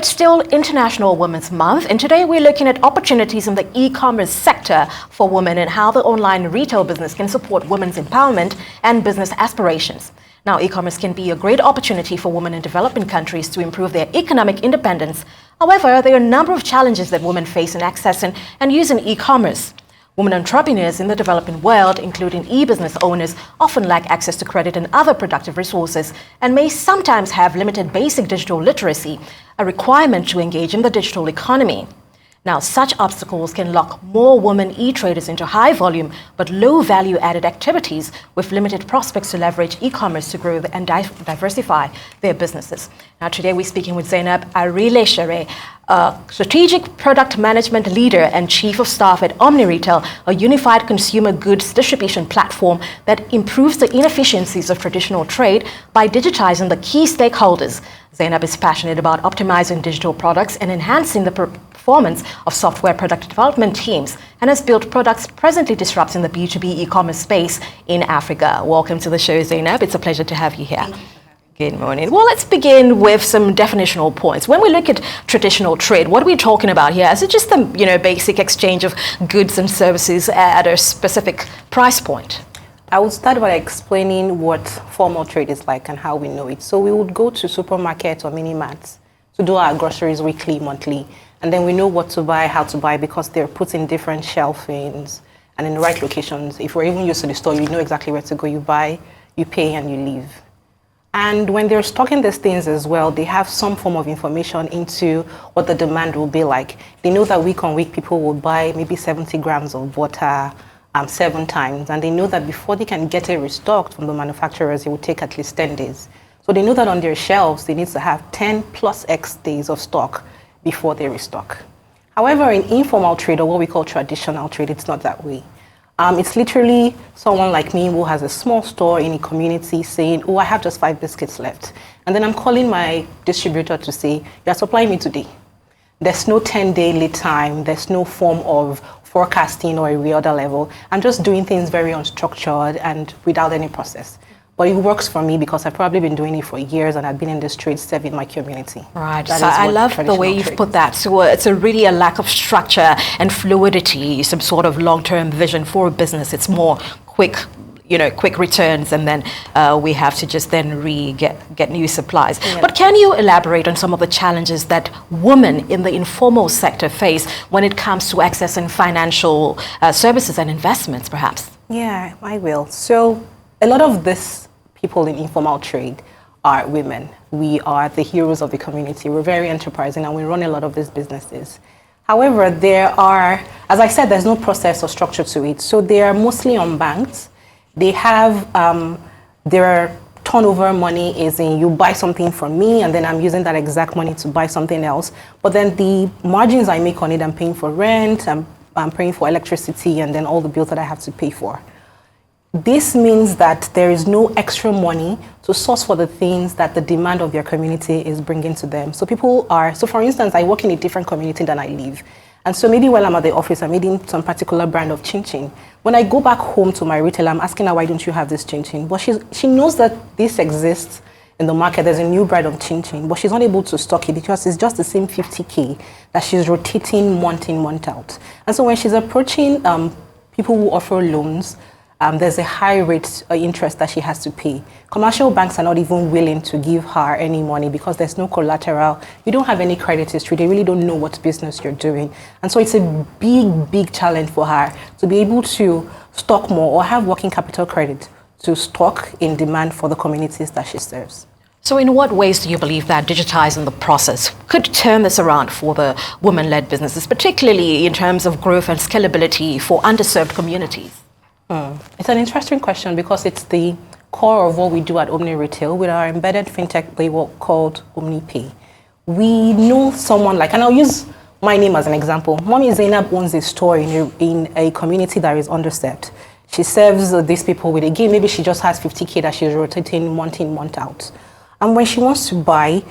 it's still International Women's Month, and today we're looking at opportunities in the e-commerce sector for women and how the online retail business can support women's empowerment and business aspirations. Now, e-commerce can be a great opportunity for women in developing countries to improve their economic independence. However, there are a number of challenges that women face in accessing and using e-commerce. Women entrepreneurs in the developing world, including e-business owners, often lack access to credit and other productive resources and may sometimes have limited basic digital literacy, a requirement to engage in the digital economy. Now, such obstacles can lock more women e-traders into high-volume but low-value-added activities with limited prospects to leverage e-commerce to grow and diversify their businesses. Now, today we're speaking with Zainab Arilesere, a strategic product management leader and chief of staff at OmniRetail, a unified consumer goods distribution platform that improves the inefficiencies of traditional trade by digitizing the key stakeholders. Zainab is passionate about optimizing digital products and enhancing the performance of software product development teams, and has built products presently disrupting the B2B e-commerce space in Africa. Welcome to the show, Zainab. It's a pleasure to have you here. Good morning. Well, let's begin with some definitional points. When we look at traditional trade, what are we talking about here? Is it just the basic exchange of goods and services at a specific price point? I would start by explaining what formal trade is like and how we know it. So we would go to supermarkets or mini-marts to do our groceries weekly, monthly, and then we know what to buy, how to buy, because they're put in different shelvings and in the right locations. If we're even used to the store, you know exactly where to go. You buy, you pay, and you leave. And when they're stocking these things as well, they have some form of information into what the demand will be like. They know that week on week, people will buy maybe 70 grams of butter 7 times. And they know that before they can get it restocked from the manufacturers, it will take at least 10 days. So they know that on their shelves, they need to have 10 plus X days of stock before they restock. However, in informal trade, or what we call traditional trade, it's not that way. It's literally someone like me who has a small store in a community saying, oh, I have just 5 biscuits left. And then I'm calling my distributor to say, you're supplying me today. There's no 10-day lead time. There's no form of forecasting or a reorder level. I'm just doing things very unstructured and without any process. But it works for me because I've probably been doing it for years and I've been in this trade serving my community. Right. So I love the way you've put that. So it's really a lack of structure and fluidity, some sort of long-term vision for a business. It's more quick returns, and then we have to just then get new supplies. Yeah. But can you elaborate on some of the challenges that women in the informal sector face when it comes to accessing financial services and investments, perhaps? Yeah, I will. So a lot of these people in informal trade are women. We are the heroes of the community. We're very enterprising and we run a lot of these businesses. However, there are, as I said, there's no process or structure to it. So they are mostly unbanked. They have their turnover money is in you buy something from me and then I'm using that exact money to buy something else. But then the margins I make on it, I'm paying for rent, I'm paying for electricity, and then all the bills that I have to pay for. This means that there is no extra money to source for the things that the demand of their community is bringing to them. So for instance, I work in a different community than I live. And so maybe while I'm at the office, I'm eating some particular brand of chin-chin. When I go back home to my retailer, I'm asking her, why don't you have this chin-chin? But she knows that this exists in the market. There's a new brand of chin-chin, but she's not able to stock it because it's just the same 50K that she's rotating month in, month out. And so when she's approaching people who offer loans, there's a high rate of interest that she has to pay. Commercial banks are not even willing to give her any money because there's no collateral. You don't have any credit history. They really don't know what business you're doing. And so it's a big challenge for her to be able to stock more or have working capital credit to stock in demand for the communities that she serves. So in what ways do you believe that digitizing the process could turn this around for the women-led businesses, particularly in terms of growth and scalability for underserved communities? It's an interesting question because it's the core of what we do at OmniRetail with our embedded fintech playbook called OmniPay. We know someone like, and I'll use my name as an example. Mommy Zainab owns a store in a community that is underserved. She serves these people with a game. Maybe she just has 50K that she's rotating month in, month out. And when she wants to buy,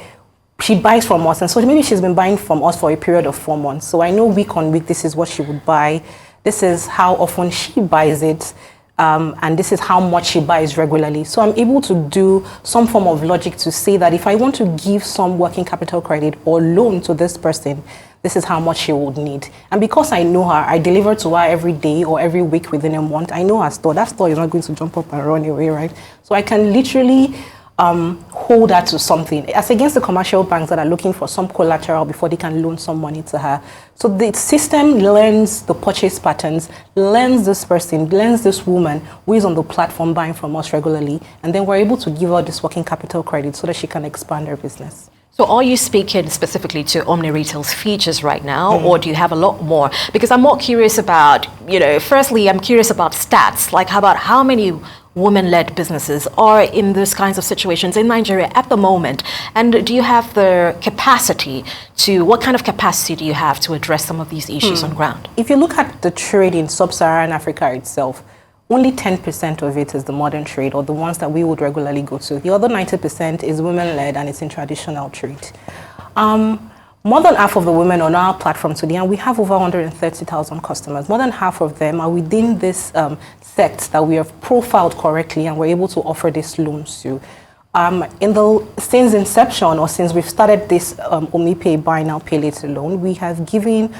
she buys from us. And so maybe she's been buying from us for a period of 4 months. So I know week on week, this is what she would buy. This is how often she buys it. and this is how much she buys regularly. So I'm able to do some form of logic to say that if I want to give some working capital credit or loan to this person, this is how much she would need. And because I know her, I deliver to her every day or every week within a month. I know her store. That store is not going to jump up and run away, right? So I can literally hold her to something, as against the commercial banks that are looking for some collateral before they can loan some money to her. So the system learns the purchase patterns, learns this person, learns this woman who is on the platform buying from us regularly, and then we're able to give her this working capital credit so that she can expand her business. So are you speaking specifically to Omni Retail's features right now, or do you have a lot more? Because I'm more curious about, firstly, I'm curious about stats, like how many women-led businesses are in those kinds of situations in Nigeria at the moment? And do you have the capacity what kind of capacity do you have to address some of these issues on ground? If you look at the trade in sub-Saharan Africa itself, only 10% of it is the modern trade, or the ones that we would regularly go to. The other 90% is women-led, and it's in traditional trade. More than half of the women on our platform today, and we have over 130,000 customers, more than half of them are within this sect that we have profiled correctly, and we're able to offer these loans to. Since inception, or since we've started this OmniPay Buy Now, Pay Later loan, we have given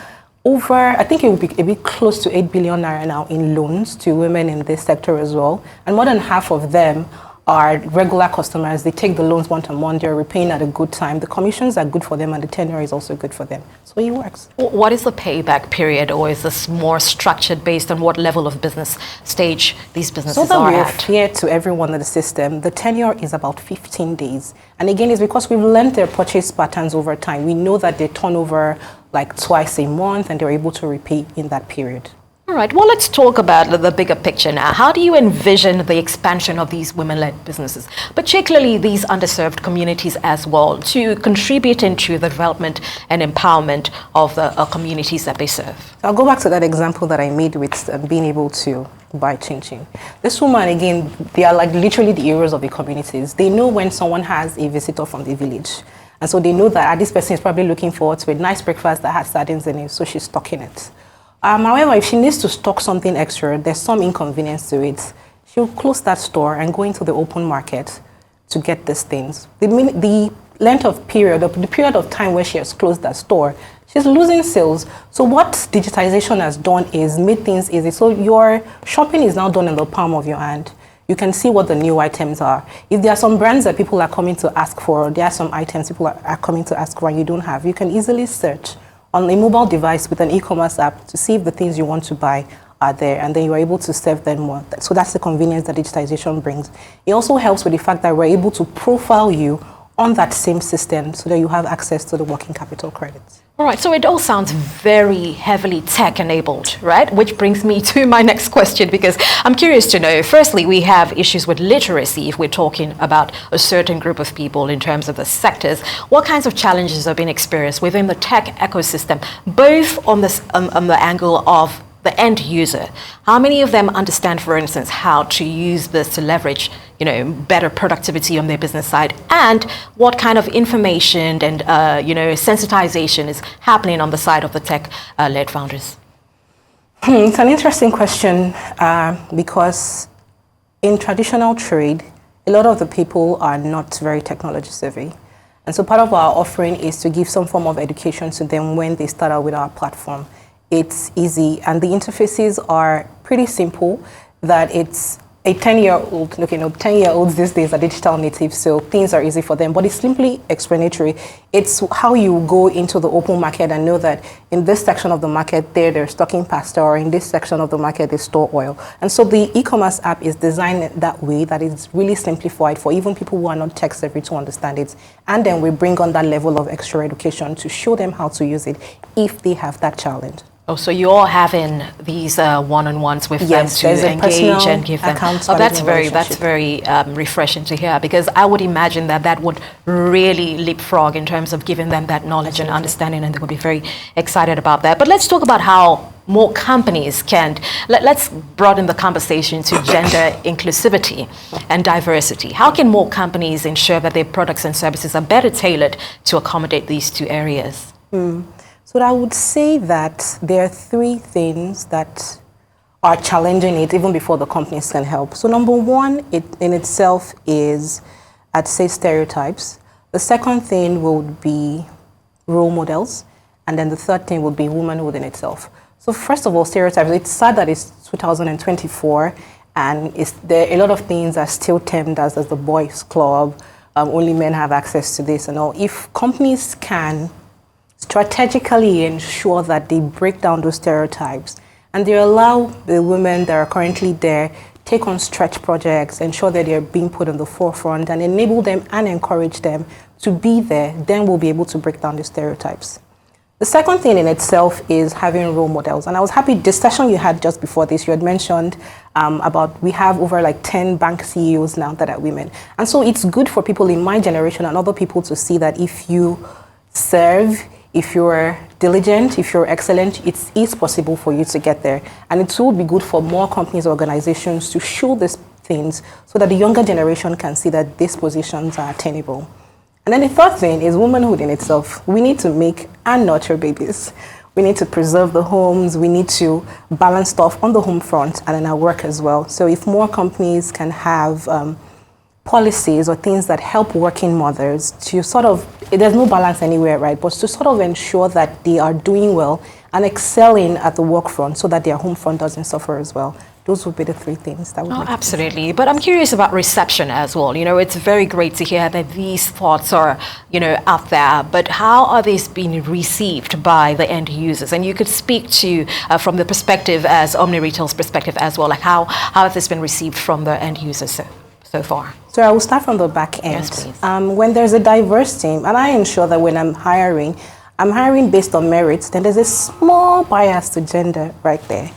over, I think it will be a bit close to 8 billion naira now in loans to women in this sector as well. And more than half of them are regular customers. They take the loans month on month, they're repaying at a good time. The commissions are good for them, and the tenure is also good for them. So it works. What is the payback period, or is this more structured based on what level of business stage these businesses are at? So that we're fair to everyone in the system, the tenure is about 15 days. And again, it's because we've learned their purchase patterns over time. We know that they turn over like twice a month, and they're able to repay in that period. All right, well, let's talk about the bigger picture now. How do you envision the expansion of these women-led businesses, particularly these underserved communities as well, to contribute into the development and empowerment of the communities that they serve? I'll go back to that example that I made with being able to buy chin-chin. This woman, again, they are like literally the heroes of the communities. They know when someone has a visitor from the village. And so they know that this person is probably looking forward to a nice breakfast that has sardines in it, so she's stocking it. However, if she needs to stock something extra, there's some inconvenience to it. She'll close that store and go into the open market to get these things. The length of period, the period of time where she has closed that store, she's losing sales. So what digitization has done is made things easy. So your shopping is now done in the palm of your hand. You can see what the new items are. If there are some brands that people are coming to ask for, or there are some items people are coming to ask for and you don't have, you can easily search on a mobile device with an e-commerce app to see if the things you want to buy are there, and then you are able to serve them more. So that's the convenience that digitization brings. It also helps with the fact that we're able to profile you on that same system so that you have access to the working capital credits. All right, so it all sounds very heavily tech-enabled, right? Which brings me to my next question, because I'm curious to know, firstly, we have issues with literacy if we're talking about a certain group of people in terms of the sectors. What kinds of challenges are being experienced within the tech ecosystem, both on the angle of the end user? How many of them understand, for instance, how to use this to leverage, better productivity on their business side? And what kind of information and, sensitization is happening on the side of the tech-led founders? It's an interesting question because in traditional trade, a lot of the people are not very technology savvy. And so part of our offering is to give some form of education to them when they start out with our platform. It's easy, and the interfaces are pretty simple, that it's a 10-year-old, 10-year-olds these days are digital natives, so things are easy for them, but it's simply explanatory. It's how you go into the open market and know that in this section of the market, they're stocking pasta, or in this section of the market, they store oil. And so the e-commerce app is designed that way, that it's really simplified for even people who are not tech savvy to understand it. And then we bring on that level of extra education to show them how to use it if they have that challenge. Oh, so you're having these one-on-ones with them to engage and give them. Oh, that's very refreshing to hear, because I would imagine that would really leapfrog in terms of giving them that knowledge and understanding, and they would be very excited about that. But let's talk about how more companies can. Let's broaden the conversation to gender inclusivity and diversity. How can more companies ensure that their products and services are better tailored to accommodate these two areas? So I would say that there are three things that are challenging it even before the companies can help. So number one, it in itself is, I'd say, stereotypes. The second thing would be role models. And then the third thing would be womanhood in itself. So first of all, stereotypes. It's sad that it's 2024 and a lot of things are still termed as the boys' club. Only men have access to this and all. If companies can strategically ensure that they break down those stereotypes and they allow the women that are currently there take on stretch projects, ensure that they're being put on the forefront and enable them and encourage them to be there, then we'll be able to break down the stereotypes. The second thing in itself is having role models. And I was happy, the session you had just before this, you had mentioned about we have over like 10 bank CEOs now that are women. And so it's good for people in my generation and other people to see that if you serve, if you're diligent, if you're excellent, it is possible for you to get there. And it will be good for more companies, organizations to show these things so that the younger generation can see that these positions are attainable. And then the third thing is womanhood in itself. We need to make and nurture babies. We need to preserve the homes. We need to balance stuff on the home front and in our work as well. So if more companies can have policies or things that help working mothers to sort of, there's no balance anywhere, right? But to sort of ensure that they are doing well and excelling at the work front so that their home front doesn't suffer as well. Those would be the three things that would make absolutely. But I'm curious about reception as well. You know, it's very great to hear that these thoughts are, you know, out there, but how are these being received by the end users? And you could speak to, from the perspective as Omni Retail's perspective as well, like how has this been received from the end users so far? So I will start from the back end. Yes, please. When there's a diverse team, and I ensure that when I'm hiring based on merits, then there's a small bias to gender right there.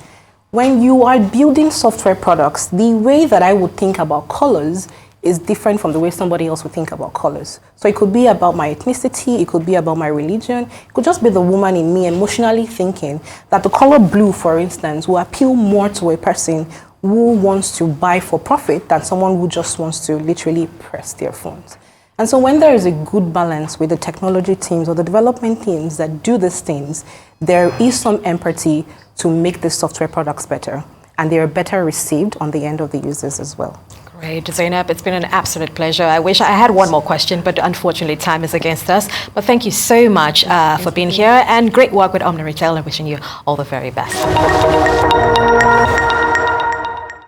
When you are building software products, the way that I would think about colors is different from the way somebody else would think about colors. So it could be about my ethnicity, it could be about my religion, it could just be the woman in me emotionally thinking that the color blue, for instance, will appeal more to a person who wants to buy for profit than someone who just wants to literally press their phones. And so when there is a good balance with the technology teams or the development teams that do these things, there is some empathy to make the software products better. And they are better received on the end of the users as well. Great, Zainab, it's been an absolute pleasure. I wish I had one more question, but unfortunately time is against us. But thank you so much for being here and great work with Omni Retail and wishing you all the very best.